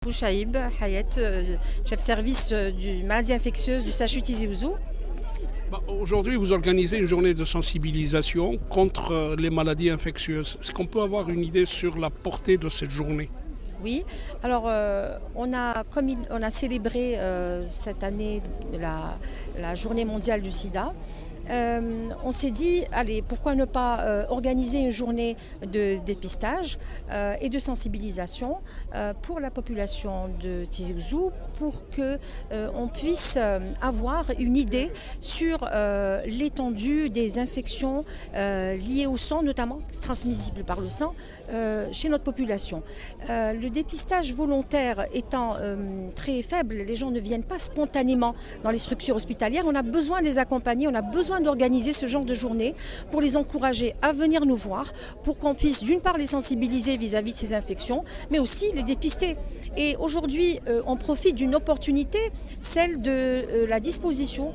Bouchaïb Hayat, chef service du maladie infectieuse du CHU Tizi Ouzou. Aujourd'hui, vous organisez une journée de sensibilisation contre les maladies infectieuses. Est-ce qu'on peut avoir une idée sur la portée de cette journée? Oui, alors on a célébré cette année la journée mondiale du sida. On s'est dit, allez, pourquoi ne pas organiser une journée de dépistage et de sensibilisation pour la population de Tizi Ouzou, pour qu'on puisse avoir une idée sur l'étendue des infections liées au sang, notamment transmissibles par le sang, chez notre population. Le dépistage volontaire étant très faible, les gens ne viennent pas spontanément dans les structures hospitalières. On a besoin de les accompagner, on a besoin d'organiser ce genre de journée pour les encourager à venir nous voir, pour qu'on puisse d'une part les sensibiliser vis-à-vis de ces infections, mais aussi les dépister. Et aujourd'hui, on profite d'une opportunité, celle de la disposition.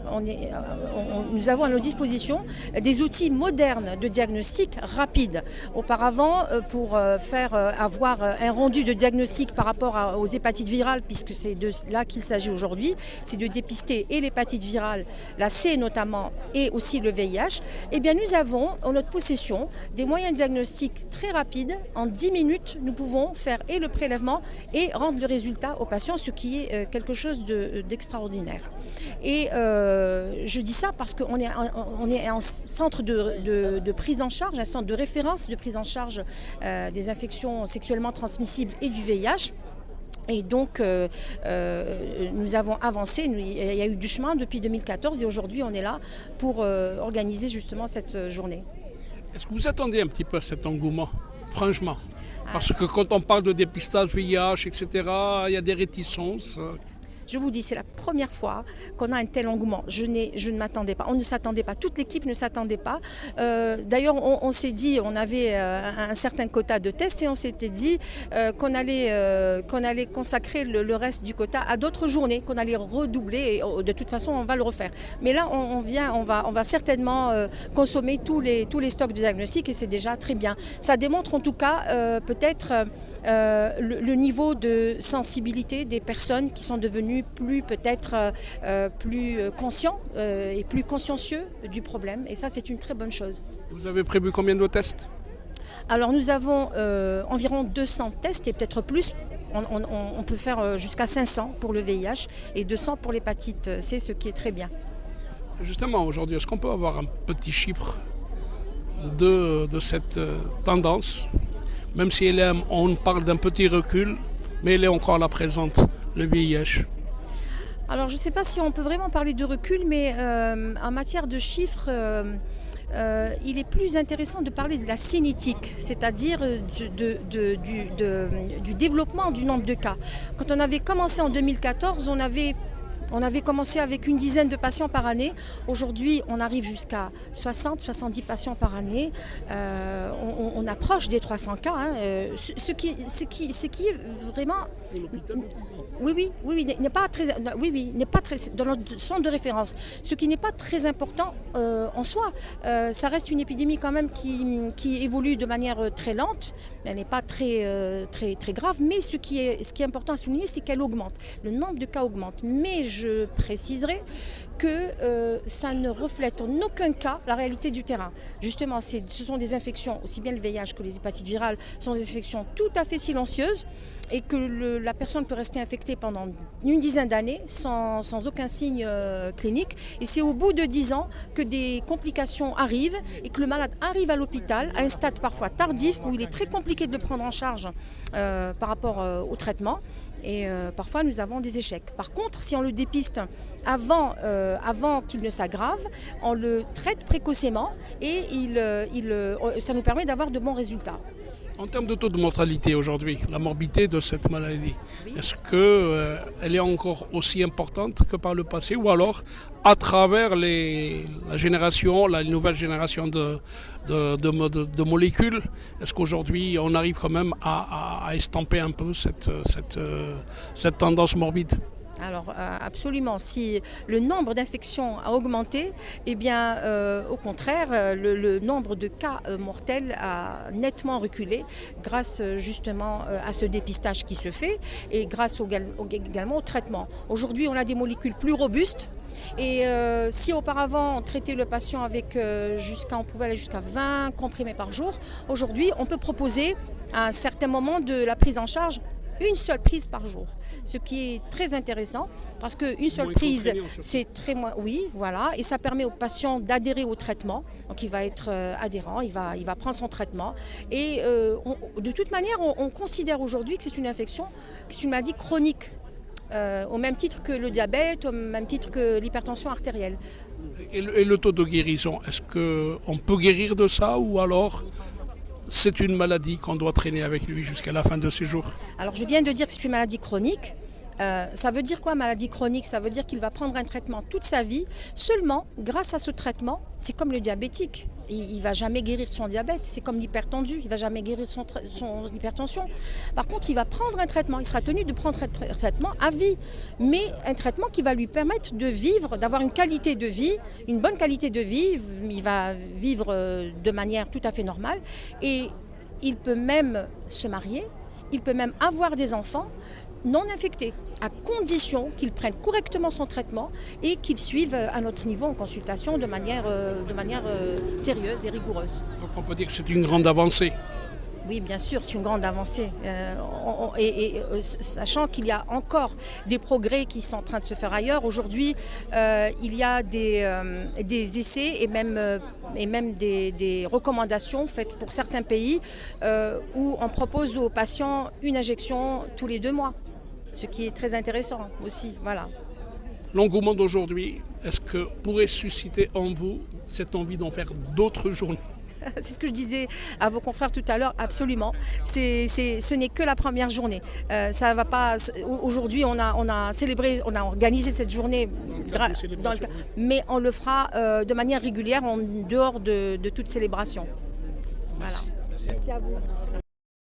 Nous avons à nos dispositions des outils modernes de diagnostic rapide. Auparavant, pour avoir un rendu de diagnostic par rapport aux hépatites virales, puisque c'est de là qu'il s'agit aujourd'hui, c'est de dépister et l'hépatite virale, la C notamment, et aussi le VIH, eh bien nous avons en notre possession des moyens de diagnostic très rapides. En 10 minutes, nous pouvons faire et le prélèvement et rendre le résultat aux patients, ce qui est quelque chose d'extraordinaire. Et je dis ça parce qu'on est un centre de prise en charge, un centre de référence de prise en charge des infections sexuellement transmissibles et du VIH. Et donc, nous avons avancé, il y a eu du chemin depuis 2014 et aujourd'hui on est là pour organiser justement cette journée. Est-ce que vous attendez un petit peu à cet engouement, franchement? Parce que quand on parle de dépistage VIH, etc., il y a des réticences. Je vous dis, c'est la première fois qu'on a un tel engouement. Je ne m'attendais pas, on ne s'attendait pas, toute l'équipe ne s'attendait pas. D'ailleurs, on s'est dit, on avait un certain quota de tests et on s'était dit qu'on allait consacrer le reste du quota à d'autres journées, qu'on allait redoubler et de toute façon, on va le refaire. Mais là, on va certainement consommer tous les stocks de diagnostic et c'est déjà très bien. Ça démontre en tout cas peut-être le niveau de sensibilité des personnes qui sont devenues peut-être plus conscients et plus consciencieux du problème. Et ça, c'est une très bonne chose. Vous avez prévu combien de tests? Alors, nous avons environ 200 tests et peut-être plus. On peut faire jusqu'à 500 pour le VIH et 200 pour l'hépatite C, ce qui est très bien. Justement, aujourd'hui, est-ce qu'on peut avoir un petit chiffre de cette tendance, même si on parle d'un petit recul, mais elle est encore là présente, le VIH? Alors, je ne sais pas si on peut vraiment parler de recul, mais en matière de chiffres, il est plus intéressant de parler de la cinétique, c'est-à-dire du développement du nombre de cas. Quand on avait commencé en 2014, on avait commencé avec une dizaine de patients par année. Aujourd'hui, on arrive jusqu'à 60-70 patients par année. On approche des 300 cas. Hein. Ce qui est vraiment... Oui, n'est pas très dans notre centre de référence. Ce qui n'est pas très important en soi. Ça reste une épidémie quand même qui évolue de manière très lente. Elle n'est pas très grave. Mais ce qui est important à souligner, c'est qu'elle augmente. Le nombre de cas augmente. Mais je préciserai que ça ne reflète en aucun cas la réalité du terrain. Justement, ce sont des infections, aussi bien le VIH que les hépatites virales, sont des infections tout à fait silencieuses et que la personne peut rester infectée pendant une dizaine d'années sans aucun signe clinique. Et c'est au bout de 10 ans que des complications arrivent et que le malade arrive à l'hôpital à un stade parfois tardif où il est très compliqué de le prendre en charge par rapport au traitement. Et parfois nous avons des échecs. Par contre, si on le dépiste avant qu'il ne s'aggrave, on le traite précocement et ça nous permet d'avoir de bons résultats. En termes de taux de mortalité aujourd'hui, la morbidité de cette maladie, oui. Est-ce qu'elle est encore aussi importante que par le passé ou alors à travers la nouvelle génération de molécules, est-ce qu'aujourd'hui on arrive quand même à estamper un peu cette tendance morbide? Alors absolument, si le nombre d'infections a augmenté, eh bien au contraire, le nombre de cas mortels a nettement reculé grâce justement à ce dépistage qui se fait et grâce également au traitement. Aujourd'hui, on a des molécules plus robustes. Et si auparavant on traitait le patient avec on pouvait aller jusqu'à 20 comprimés par jour, aujourd'hui on peut proposer à un certain moment de la prise en charge une seule prise par jour. Ce qui est très intéressant parce qu'une seule prise, c'est très moins. Oui, voilà, et ça permet au patient d'adhérer au traitement. Donc il va être adhérent, il va prendre son traitement. Et de toute manière, on considère aujourd'hui que c'est une infection, que c'est une maladie chronique. Au même titre que le diabète, au même titre que l'hypertension artérielle. Et le taux de guérison, est-ce qu'on peut guérir de ça ou alors c'est une maladie qu'on doit traîner avec lui jusqu'à la fin de ses jours? Alors je viens de dire que c'est une maladie chronique. Ça veut dire quoi, maladie chronique? Ça veut dire qu'il va prendre un traitement toute sa vie. Seulement, grâce à ce traitement, c'est comme le diabétique. Il ne va jamais guérir son diabète. C'est comme l'hypertendu. Il ne va jamais guérir son hypertension. Par contre, il va prendre un traitement. Il sera tenu de prendre un traitement à vie. Mais un traitement qui va lui permettre de vivre, d'avoir une qualité de vie, une bonne qualité de vie. Il va vivre de manière tout à fait normale. Et il peut même se marier. Il peut même avoir des enfants non infectés, à condition qu'il prenne correctement son traitement et qu'il suive à notre niveau en consultation de manière sérieuse et rigoureuse. Donc on peut dire que c'est une grande avancée. Oui, bien sûr, c'est une grande avancée. Sachant qu'il y a encore des progrès qui sont en train de se faire ailleurs. Aujourd'hui, il y a des essais et même des recommandations faites pour certains pays où on propose aux patients une injection tous les 2 mois. Ce qui est très intéressant aussi. Voilà. L'engouement d'aujourd'hui, est-ce que pourrait susciter en vous cette envie d'en faire d'autres journées? C'est ce que je disais à vos confrères tout à l'heure, absolument. Ce n'est que la première journée. Ça va pas. Aujourd'hui, on a célébré, on a organisé cette journée, mais on le fera de manière régulière en dehors de toute célébration. Voilà. Merci. Merci à vous.